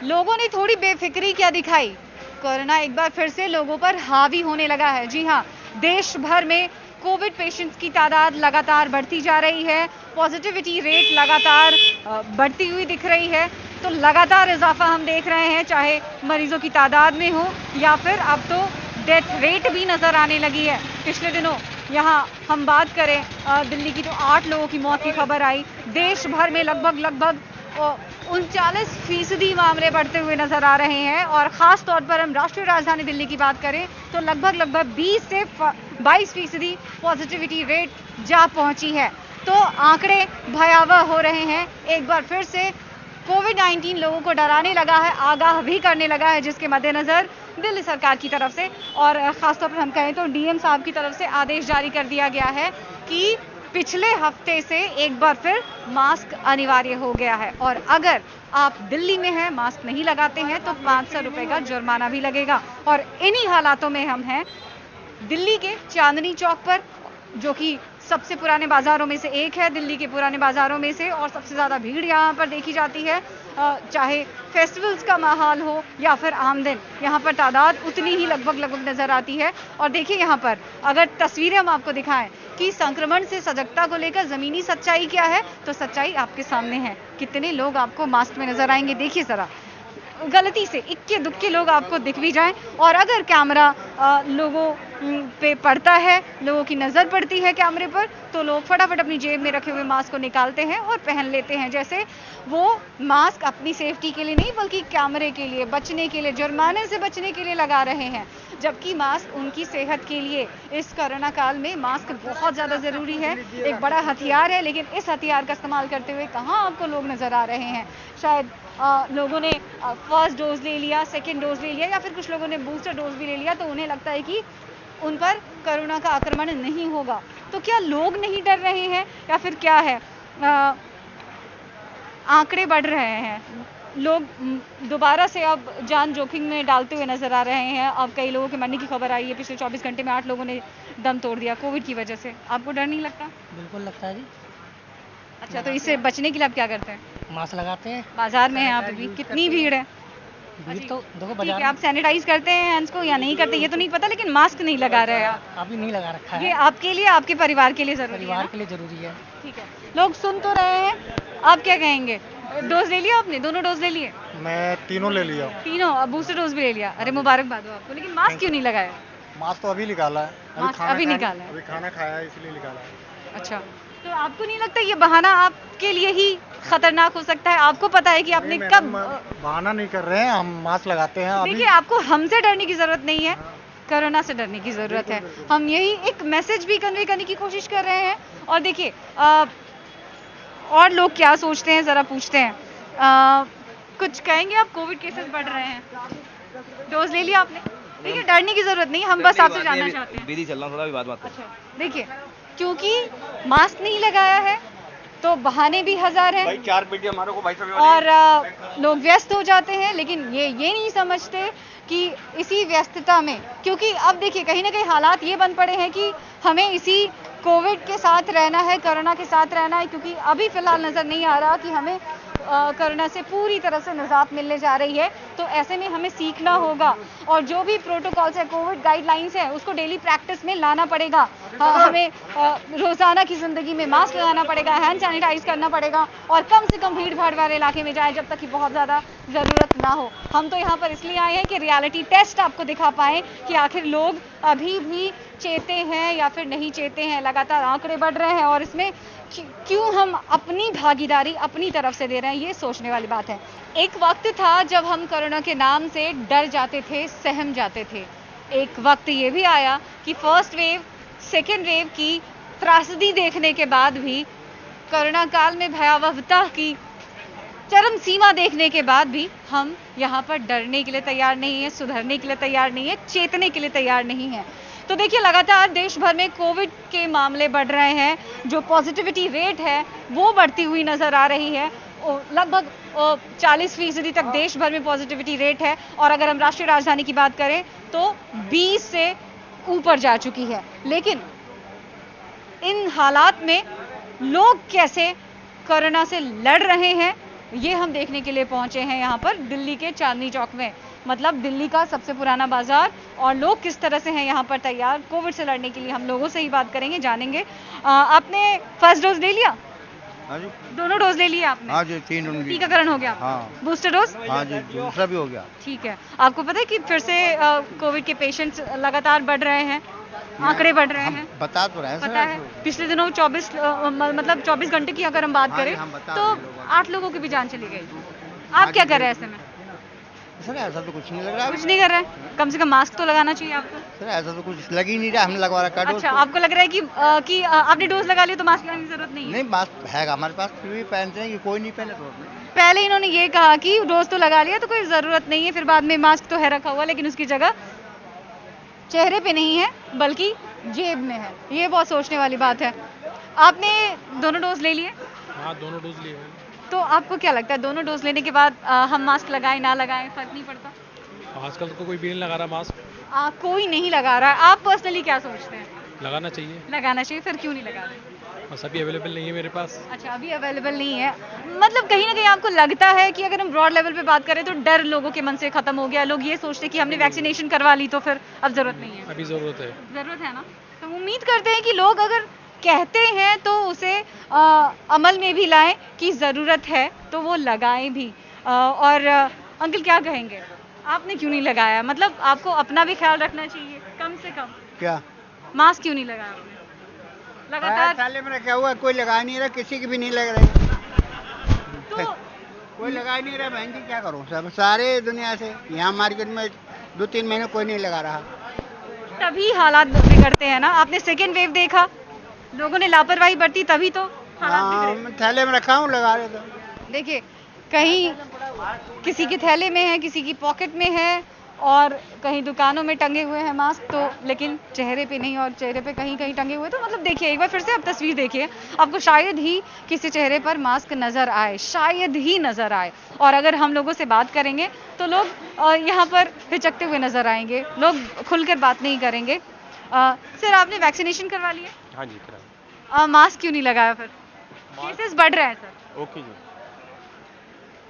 लोगों ने थोड़ी बेफिक्री क्या दिखाई? कोरोना एक बार फिर से लोगों पर हावी होने लगा है। जी हाँ, देश भर में कोविड पेशेंट्स की तादाद लगातार बढ़ती जा रही है। पॉजिटिविटी रेट लगातार बढ़ती हुई दिख रही है। तो लगातार इजाफा हम देख रहे हैं, चाहे मरीजों की तादाद में हो या फिर अब तो डेथ रेट भी नजर आने लगी है। पिछले दिनों यहाँ हम बात करें दिल्ली की, तो 8 लोगों की मौत की खबर आई। देश भर में लगभग 39% मामले बढ़ते हुए नजर आ रहे हैं। और खास तौर पर हम राष्ट्रीय राजधानी दिल्ली की बात करें तो लगभग 20 से 22% पॉजिटिविटी रेट जा पहुंची है। तो आंकड़े भयावह हो रहे हैं। एक बार फिर से कोविड-19 लोगों को डराने लगा है, आगाह भी करने लगा है, जिसके मद्देनजर दिल्ली सरकार की तरफ से और खासतौर पर हम कहें तो डीएम साहब की तरफ से आदेश जारी कर दिया गया है कि पिछले हफ्ते से एक बार फिर मास्क अनिवार्य हो गया है। और अगर आप दिल्ली में हैं, मास्क नहीं लगाते हैं तो 500 रुपए का जुर्माना भी लगेगा। और इन्हीं हालातों में हम हैं दिल्ली के चांदनी चौक पर, जो कि सबसे पुराने बाजारों में से एक है, दिल्ली के पुराने बाजारों में से, और सबसे ज़्यादा भीड़ यहाँ पर देखी जाती है। चाहे फेस्टिवल्स का माहौल हो या फिर आम दिन, यहाँ पर तादाद उतनी ही लगभग नज़र आती है। और देखिए यहाँ पर अगर तस्वीरें हम आपको दिखाएं कि संक्रमण से सजगता को लेकर ज़मीनी सच्चाई क्या है, तो सच्चाई आपके सामने है। कितने लोग आपको मास्क में नज़र आएंगे, देखिए ज़रा। गलती से इक्के दुक्के लोग आपको दिख भी जाएं, और अगर कैमरा लोगों पे पड़ता है, लोगों की नज़र पड़ती है कैमरे पर, तो लोग फटाफट अपनी जेब में रखे हुए मास्क को निकालते हैं और पहन लेते हैं, जैसे वो मास्क अपनी सेफ्टी के लिए नहीं बल्कि कैमरे के लिए, बचने के लिए, जुर्माने से बचने के लिए लगा रहे हैं। जबकि मास्क उनकी सेहत के लिए इस कोरोना काल में मास्क बहुत ज़्यादा ज़रूरी है, एक बड़ा हथियार है। लेकिन इस हथियार का इस्तेमाल करते हुए कहाँ आपको लोग नज़र आ रहे हैं? शायद लोगों ने फर्स्ट डोज ले लिया, सेकेंड डोज ले लिया, या फिर कुछ लोगों ने बूस्टर डोज भी ले लिया, तो उन्हें लगता है कि उन पर कोरोना का आक्रमण नहीं होगा। तो क्या लोग नहीं डर रहे हैं या फिर क्या है? आंकड़े बढ़ रहे हैं, लोग दोबारा से अब जान जोखिम में डालते हुए नजर आ रहे हैं। अब कई लोगों के मरने की खबर आई है। पिछले 24 घंटे में 8 लोगों ने दम तोड़ दिया कोविड की वजह से। आपको डर नहीं लगता? बिल्कुल लगता है जी। अच्छा, तो इससे बचने के लिए आप क्या करते हैं? मास्क लगाते हैं। बाजार में हैं आप भी, कितनी भीड़ है? भीड़ तो देखो ठीक बाजार है, आप सैनिटाइज करते हैं हैंड्स को या नहीं करते ये तो नहीं पता, लेकिन मास्क नहीं लगा रहे हैं आप। अभी नहीं लगा रखा ये है। आपके लिए, आपके परिवार के लिए जरूरी है परिवार ना? के लिए जरूरी है। ठीक है, लोग सुन तो रहे हैं, आप क्या कहेंगे? डोज ले लिया आपने? दोनों डोज ले लिए? मैं तीनों ले लिया। तीनों? अब बूस्टर डोज भी ले लिया? अरे मुबारकबाद हो आपको। लेकिन मास्क क्यों नहीं लगाया? मास्क तो अभी निकाला है। मास्क अभी निकाला है? अभी खाना खाया है इसलिए निकाला है। अच्छा, तो आपको नहीं लगता ये बहाना आपके लिए ही खतरनाक हो सकता है? आपको पता है कि आपने नहीं, कब मैडम, बहाना नहीं कर रहे हैं, हम मास्क लगाते हैं अभी। देखिए, आपको हमसे डरने की जरूरत नहीं है, कोरोना से डरने की जरूरत है। हम यही एक मैसेज भी कन्वे करने की कोशिश कर रहे हैं। और देखिए और लोग क्या सोचते हैं जरा पूछते हैं। कुछ कहेंगे आप? कोविड केसेस बढ़ रहे हैं, डोज ले लिया आपने? देखिए, डरने की जरूरत नहीं, हम बस आपसे जानना चाहते हैं। बिजी चल रहा हूँ थोड़ा, अभी बात अच्छा, देखिए, क्योंकि मास्क नहीं लगाया है तो बहाने भी हजार हैं। भाई 4 पेटी हमारे को 22 और लोग व्यस्त हो जाते हैं, लेकिन ये नहीं समझते कि इसी व्यस्तता में, क्योंकि अब देखिए कहीं ना कहीं हालात ये बन पड़े हैं कि हमें इसी कोविड के साथ रहना है, कोरोना के साथ रहना है, क्योंकि अभी फिलहाल नज़र नहीं आ रहा कि हमें कोरोना से पूरी तरह से निजात मिलने जा रही है। तो ऐसे में हमें सीखना होगा, और जो भी प्रोटोकॉल्स है, कोविड गाइडलाइंस है, उसको डेली प्रैक्टिस में लाना पड़ेगा। हमें रोज़ाना की ज़िंदगी में मास्क लगाना पड़ेगा, हैंड सैनिटाइज करना पड़ेगा, और कम से कम भीड़ भाड़ वाले इलाके में जाए जब तक कि बहुत ज़्यादा ज़रूरत ना हो। हम तो यहाँ पर इसलिए आए हैं कि रियलिटी टेस्ट आपको दिखा पाएँ कि आखिर लोग अभी भी चेते हैं या फिर नहीं चेते हैं। लगातार आंकड़े बढ़ रहे हैं, और इसमें क्यों हम अपनी भागीदारी अपनी तरफ से दे रहे हैं, ये सोचने वाली बात है। एक वक्त था जब हम कोरोना के नाम से डर जाते थे, सहम जाते थे। एक वक्त ये भी आया कि फर्स्ट वेव, सेकेंड वेव की त्रासदी देखने के बाद भी, कोरोना काल में भयावहता की चरम सीमा देखने के बाद भी हम यहाँ पर डरने के लिए तैयार नहीं है, सुधरने के लिए तैयार नहीं है, चेतने के लिए तैयार नहीं है। तो देखिए, लगातार देश भर में कोविड के मामले बढ़ रहे हैं, जो पॉजिटिविटी रेट है वो बढ़ती हुई नजर आ रही है। लगभग 40% तक देश भर में पॉजिटिविटी रेट है, और अगर हम राष्ट्रीय राजधानी की बात करें तो 20 से ऊपर जा चुकी है। लेकिन इन हालात में लोग कैसे कोरोना से लड़ रहे हैं, ये हम देखने के लिए पहुंचे हैं यहाँ पर दिल्ली के चांदनी चौक में, मतलब दिल्ली का सबसे पुराना बाजार, और लोग किस तरह से हैं यहाँ पर तैयार कोविड से लड़ने के लिए। हम लोगों से ही बात करेंगे, जानेंगे। आपने फर्स्ट डोज ले लिया? हाँ जी, दोनों डोज ले लिया आपने? हाँ जी, 3 उंगली। टीकाकरण हो गया? हाँ। Booster dose? हाँ जी, दूसरा भी हो गया। ठीक है। आपको पता है कि फिर से कोविड के पेशेंट्स लगातार बढ़ रहे हैं, आंकड़े बढ़ रहे हैं? बता तो रहे हैं पता है, पिछले दिनों 24 घंटे की अगर हम बात हाँ करें जी, हम बता तो रहे हैं लोगों को। 8 लोगों की भी जान चली गई। आप क्या कर रहे हैं ऐसे में? सर ऐसा तो कुछ नहीं लग रहा कुछ नहीं कर रहे हैं? कम से कम मास्क तो लगाना चाहिए आपको। सर ऐसा तो कुछ लग ही नहीं रहा, हमने लगवा रखा डोज। अच्छा, आपको लग रहा है कि आपने डोज लगा लिया तो मास्क लगाने की जरूरत नहीं है? नहीं, मास्क है हमारे पास, फिर भी पहनते हैं कि कोई नहीं पहने तो पहले इन्होंने ये कहा कि डोज तो लगा लिया तो कोई ज़रूरत नहीं है, फिर बाद में मास्क तो है रखा हुआ, लेकिन उसकी जगह चेहरे पे नहीं है बल्कि जेब में है। ये बहुत सोचने वाली बात है। आपने दोनों डोज ले लिए? हाँ, दोनों डोज लिए। तो आपको क्या लगता है दोनों डोज लेने के बाद हम मास्क लगाएं ना लगाएं फर्क नहीं पड़ता? आजकल तो कोई भी नहीं लगा रहा मास्क। कोई नहीं लगा रहा है। आप पर्सनली क्या सोचते हैं? लगाना चाहिए, लगाना चाहिए। फिर क्यों नहीं लगा रहे? बस अभी अवेलेबल नहीं है मेरे पास। अच्छा, अभी अवेलेबल नहीं है। मतलब कहीं ना कहीं आपको लगता है कि अगर हम ब्रॉड लेवल पे बात करें तो डर लोगों के मन से खत्म हो गया, लोग ये सोचते हैं कि हमने वैक्सीनेशन करवा ली तो फिर अब जरूरत नहीं है? अभी ज़रूरत है। जरूरत है ना। तो उम्मीद करते हैं कि लोग अगर कहते हैं तो उसे अमल में भी लाएं कि ज़रूरत है तो वो लगाएं भी। और अंकल क्या कहेंगे, आपने क्यों नहीं लगाया? मतलब आपको अपना भी ख्याल रखना चाहिए कम से कम। क्या मास्क क्यों नहीं लगाया आपने? लगातार साले में रखा हुआ, कोई लगा नहीं रहा, किसी की भी नहीं लग रही, तो कोई लगा नहीं रहा। बहन जी क्या करूँ, सब सारे दुनिया से यहाँ मार्केट में 2-3 महीने कोई नहीं लगा रहा। तभी हालात बिगड़ते हैं ना। आपने सेकेंड वेव देखा, लोगों ने लापरवाही बरती तभी तो हालात हाँ, बिगड़े। मैं थैले में रखा हूँ, लगा रहे तो। देखिए, कहीं किसी के थैले में है, किसी की पॉकेट में है, और कहीं दुकानों में टंगे हुए हैं मास्क, तो लेकिन चेहरे पे नहीं, और चेहरे पे कहीं कहीं टंगे हुए। तो मतलब देखिए, एक बार फिर से आप तस्वीर देखिए, आपको शायद ही किसी चेहरे पर मास्क नज़र आए, शायद ही नज़र आए। और अगर हम लोगों से बात करेंगे तो लोग यहाँ पर हिचकते हुए नज़र आएंगे, लोग खुलकर बात नहीं करेंगे। सर, आपने वैक्सीनेशन करवा लिया? हाँ जी, करा। मास्क क्यों नहीं लगाया फिर? केसेस बढ़ रहे हैं सर, ओके जी।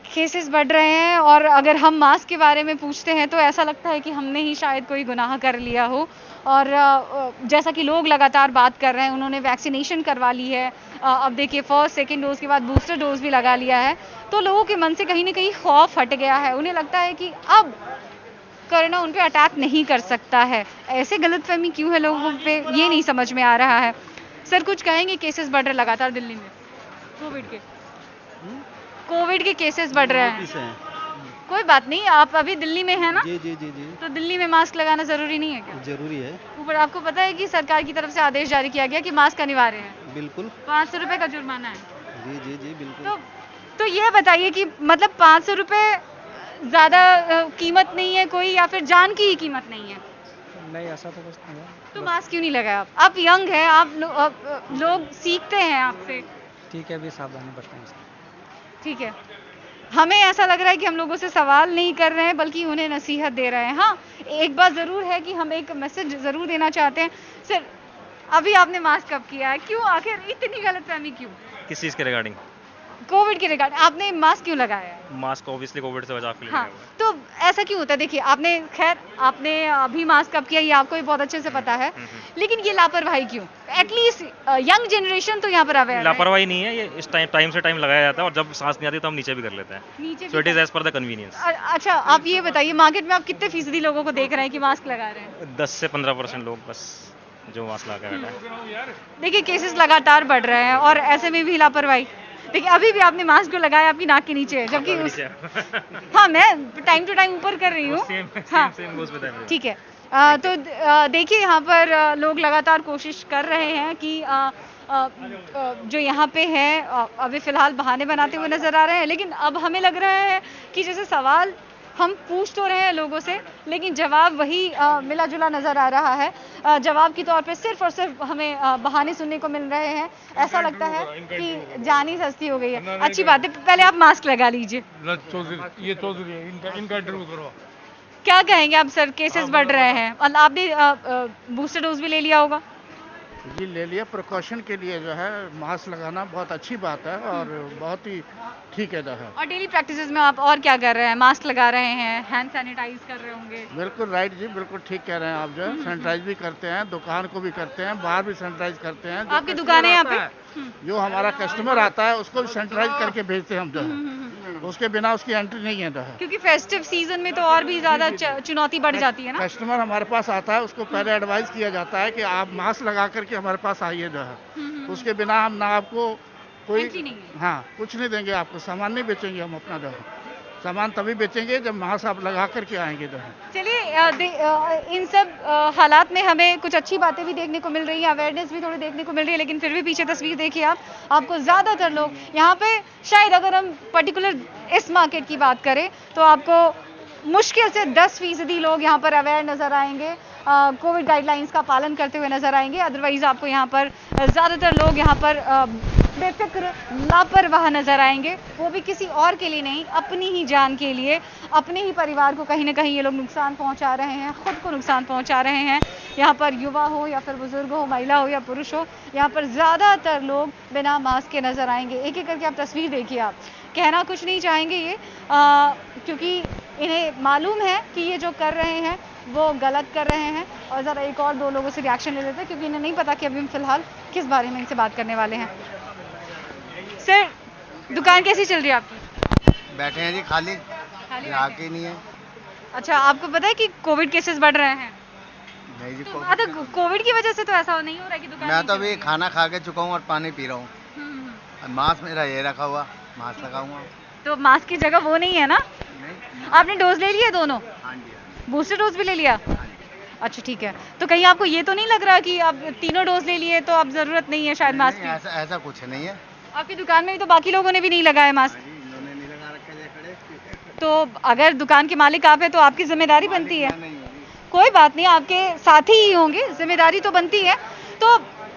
केसेस बढ़ रहे हैं, और अगर हम मास्क के बारे में पूछते हैं तो ऐसा लगता है कि हमने ही शायद कोई गुनाह कर लिया हो। और जैसा कि लोग लगातार बात कर रहे हैं, उन्होंने वैक्सीनेशन करवा ली है, अब देखिए फर्स्ट सेकंड डोज के बाद बूस्टर डोज भी लगा लिया है, तो लोगों के मन से कहीं ना कहीं खौफ हट गया है। उन्हें लगता है कि अब कोरोना उन पे अटैक नहीं कर सकता है। ऐसे गलतफहमी क्यों है लोगों पे, ये नहीं समझ में आ रहा है। सर, कुछ कहेंगे? केसेस बढ़ रहे लगातार दिल्ली में कोविड के केसेस बढ़ रहे हैं। कोई बात नहीं, आप अभी दिल्ली में है ना, जी जी जी जी, तो दिल्ली में मास्क लगाना जरूरी नहीं है क्या? जरूरी है, ऊपर आपको पता है कि सरकार की तरफ से आदेश जारी किया गया कि मास्क अनिवार्य है, बिल्कुल। 500 रुपए का जुर्माना है। जी जी जी, बिल्कुल। तो ये बताइए कि मतलब 500 रुपए ज्यादा कीमत नहीं है कोई, या फिर जान की ही कीमत नहीं है? नहीं, ऐसा तो कुछ नहीं है। तो मास्क क्यों नहीं लगाया? आप यंग हैं, आप लोग सीखते हैं आपसे। ठीक है, अभी सावधानी बरतें। ठीक है, हमें ऐसा लग रहा है कि हम लोगों से सवाल नहीं कर रहे हैं बल्कि उन्हें नसीहत दे रहे हैं। हाँ, एक बात ज़रूर है कि हम एक मैसेज ज़रूर देना चाहते हैं। सर, अभी आपने मास्क कब किया है? क्यों, आखिर इतनी गलतफहमी क्यों? किस चीज़ के रिगार्डिंग? कोविड के रिगार्ड आपने मास्क क्यों लगाया है? मास्क ऑब्वियसली कोविड से बचाव के लिए हाँ, लगाया हुआ है। तो ऐसा क्यों होता है? देखिए, आपने अभी मास्क कब किया ये आपको भी बहुत अच्छे से पता है, लेकिन ये लापरवाही क्यों? एटलीस्ट यंग जनरेशन तो यहाँ पर अवेयर है। लापरवाही नहीं है, ये इस टाइम से टाइम लगाया जाता है, और जब सांस नहीं आती तो हम नीचे भी कर लेते हैं। नीचे सो इट भी- is as per the convenience. अच्छा, आप ये बताइए, मार्केट में आप कितने फीसदी लोगों को देख रहे हैं कि मास्क लगा रहे हैं? 10 से 15% लोग बस जो मास्क लगा के बैठा है। देखिए, केसेस लगातार बढ़ रहे हैं और ऐसे में भी लापरवाही। देखिए, अभी भी आपने मास्क जो लगाया आपकी नाक के नीचे है, जबकि हाँ, मैं टाइम टू टाइम ऊपर कर रही हूँ। हाँ, ठीक है। तो देखिए, यहाँ पर लोग लगातार कोशिश कर रहे हैं कि जो यहाँ पे है अभी फ़िलहाल बहाने बनाते हुए नज़र आ रहे हैं, लेकिन अब हमें लग रहा है कि जैसे सवाल हम पूछ तो रहे हैं लोगों से, लेकिन जवाब वही मिला जुला नज़र आ रहा है। जवाब के तौर पे सिर्फ और सिर्फ हमें बहाने सुनने को मिल रहे हैं। ऐसा लगता है कि जान ही सस्ती हो गई है। अच्छी बात है, पहले आप मास्क लगा लीजिए। ये चौधरी है, इनका इंटरव्यू करो। क्या कहेंगे आप सर? केसेस बढ़ रहे हैं और आपने बूस्टर डोज भी ले लिया होगा? जी ले लिया, प्रिकॉशन के लिए जो है मास्क लगाना बहुत अच्छी बात है और बहुत ही ठीक है जो है। और डेली प्रैक्टिसेस में आप और क्या कर रहे हैं? मास्क लगा रहे हैं, हैंड सैनिटाइज कर रहे होंगे। बिल्कुल राइट जी, बिल्कुल ठीक कह रहे हैं आप, जो है सैनिटाइज भी करते हैं, दुकान को भी करते हैं, बाहर भी सैनिटाइज करते हैं। जो आपकी customer दुकान है यहाँ आता पे? जो हमारा कस्टमर आता है उसको भी सैनिटाइज करके भेजते हैं हम जो है, उसके बिना उसकी एंट्री नहीं है जो है। क्योंकि फेस्टिव सीजन में तो और भी ज्यादा चुनौती बढ़ जाती है ना। कस्टमर हमारे पास आता है उसको पहले एडवाइस किया जाता है कि आप मास्क लगा करके हमारे पास आइए जो है, उसके बिना हम ना आपको कोई एंट्री नहीं है। हाँ कुछ नहीं देंगे आपको, सामान नहीं बेचेंगे हम अपना जो है, सामान तभी बेचेंगे जब मास्क आप लगा करके आएंगे जो है। चलिए इन सब हालात में हमें कुछ अच्छी बातें भी देखने को मिल रही है, अवेयरनेस भी थोड़ी देखने को मिल रही है, लेकिन फिर भी पीछे तस्वीर देखिए आप, आपको ज़्यादातर लोग यहाँ पे, शायद अगर हम पर्टिकुलर इस मार्केट की बात करें तो आपको मुश्किल से 10% लोग यहाँ पर अवेयर नज़र आएंगे, कोविड गाइडलाइंस का पालन करते हुए नज़र आएंगे। अदरवाइज़ आपको यहाँ पर ज़्यादातर लोग यहाँ पर बेफिक्र लापरवाह नज़र आएंगे, वो भी किसी और के लिए नहीं, अपनी ही जान के लिए, अपने ही परिवार को कहीं ना कहीं ये लोग नुकसान पहुंचा रहे हैं, खुद को नुकसान पहुंचा रहे हैं। यहाँ पर युवा हो या फिर बुजुर्ग हो, महिला हो या पुरुष हो, यहाँ पर ज़्यादातर लोग बिना मास्क के नज़र आएंगे। एक एक करके आप तस्वीर देखिए, आप कहना कुछ नहीं चाहेंगे ये, क्योंकि इन्हें मालूम है कि ये जो कर रहे हैं वो गलत कर रहे हैं। और ज़रा एक और 2 लोगों से रिएक्शन ले लेते हैं, क्योंकि इन्हें नहीं पता कि अभी हम फिलहाल किस बारे में इनसे बात करने वाले हैं। सर, दुकान कैसी चल रही है आपकी? बैठे हैं जी, खाली ग्राहक ही नहीं है। अच्छा, आपको पता है कि कोविड केसेस बढ़ रहे हैं? नहीं जी, तो कोविड की वजह से तो ऐसा नहीं हो रहा है कि दुकान मैं नहीं तो चल अभी रही? खाना खा के चुका हूँ और पानी पी रहा हूँ। मास्क मेरा ये रखा हुआ, मास्क लगाऊंगा। तो मास्क की जगह वो नहीं है ना? नहीं, आपने डोज ले लिया दोनों? हाँ जी, बूस्टर डोज भी ले लिया? अच्छा ठीक है, तो कहीं आपको ये तो नहीं लग रहा कि आप तीनों डोज ले लिए तो अब जरूरत नहीं है शायद मास्क नहीं, की? ऐसा कुछ नहीं है। आपकी दुकान में भी तो बाकी लोगों ने भी नहीं लगाया मास्क, हाँ जी, इन्होंने नहीं लगा रखे थे खड़े। तो अगर दुकान के मालिक आप है तो आपकी जिम्मेदारी बनती है। मैं नहीं हूँ। कोई बात नहीं, आपके साथी ही होंगे, जिम्मेदारी तो बनती है। तो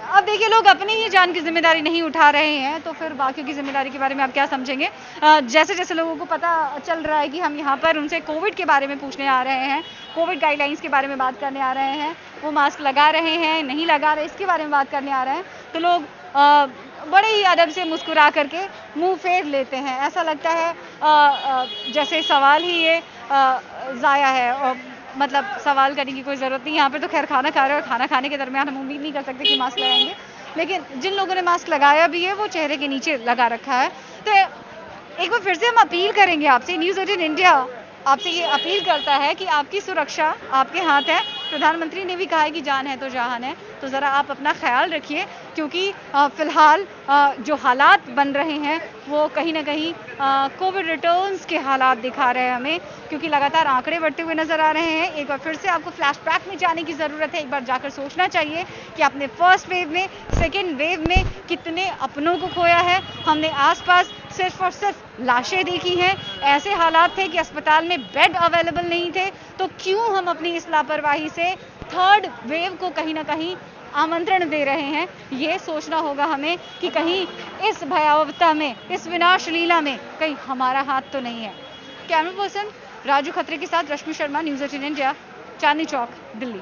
अब देखिए, लोग अपनी ही जान की जिम्मेदारी नहीं उठा रहे हैं, तो फिर बाकियों की जिम्मेदारी के बारे में आप क्या समझेंगे? जैसे जैसे लोगों को पता चल रहा है कि हम यहाँ पर उनसे कोविड के बारे में पूछने आ रहे हैं, कोविड गाइडलाइंस के बारे में बात करने आ रहे हैं, वो मास्क लगा रहे हैं नहीं लगा रहे, इसके बारे में बात करने आ रहे हैं, तो लोग बड़े ही अदब से मुस्कुरा करके मुंह फेर लेते हैं। ऐसा लगता है जैसे सवाल ही ये ज़ाया है, और मतलब सवाल करने की कोई ज़रूरत नहीं। यहाँ पे तो खैर खाना खा रहे हैं और खाना खाने के दरमियान हम उम्मीद नहीं कर सकते कि मास्क लगाएंगे, लेकिन जिन लोगों ने मास्क लगाया भी है वो चेहरे के नीचे लगा रखा है। तो एक बार फिर से हम अपील करेंगे आपसे, न्यूज़ 18 इंडिया आपसे ये अपील करता है कि आपकी सुरक्षा आपके हाथ है। प्रधानमंत्री ने भी कहा है कि जान है तो जहान है, तो ज़रा आप अपना ख्याल रखिए, क्योंकि फ़िलहाल जो हालात बन रहे हैं वो कहीं ना कहीं कोविड रिटर्न्स के हालात दिखा रहे हैं हमें, क्योंकि लगातार आंकड़े बढ़ते हुए नज़र आ रहे हैं। एक बार फिर से आपको फ्लैशबैक में जाने की ज़रूरत है, एक बार जाकर सोचना चाहिए कि आपने फर्स्ट वेव में, सेकेंड वेव में कितने अपनों को खोया है। हमने आसपास सिर्फ और सिर्फ लाशें देखी हैं, ऐसे हालात थे कि अस्पताल में बेड अवेलेबल नहीं थे, तो क्यों हम अपनी इस लापरवाही से थर्ड वेव को कहीं ना कहीं आमंत्रण दे रहे हैं? ये सोचना होगा हमें कि कहीं इस भयावहता में, इस विनाश लीला में कहीं हमारा हाथ तो नहीं है। कैमरा पर्सन राजू खत्री के साथ रश्मि शर्मा, न्यूज़ 18 इंडिया, चांदनी चौक, दिल्ली।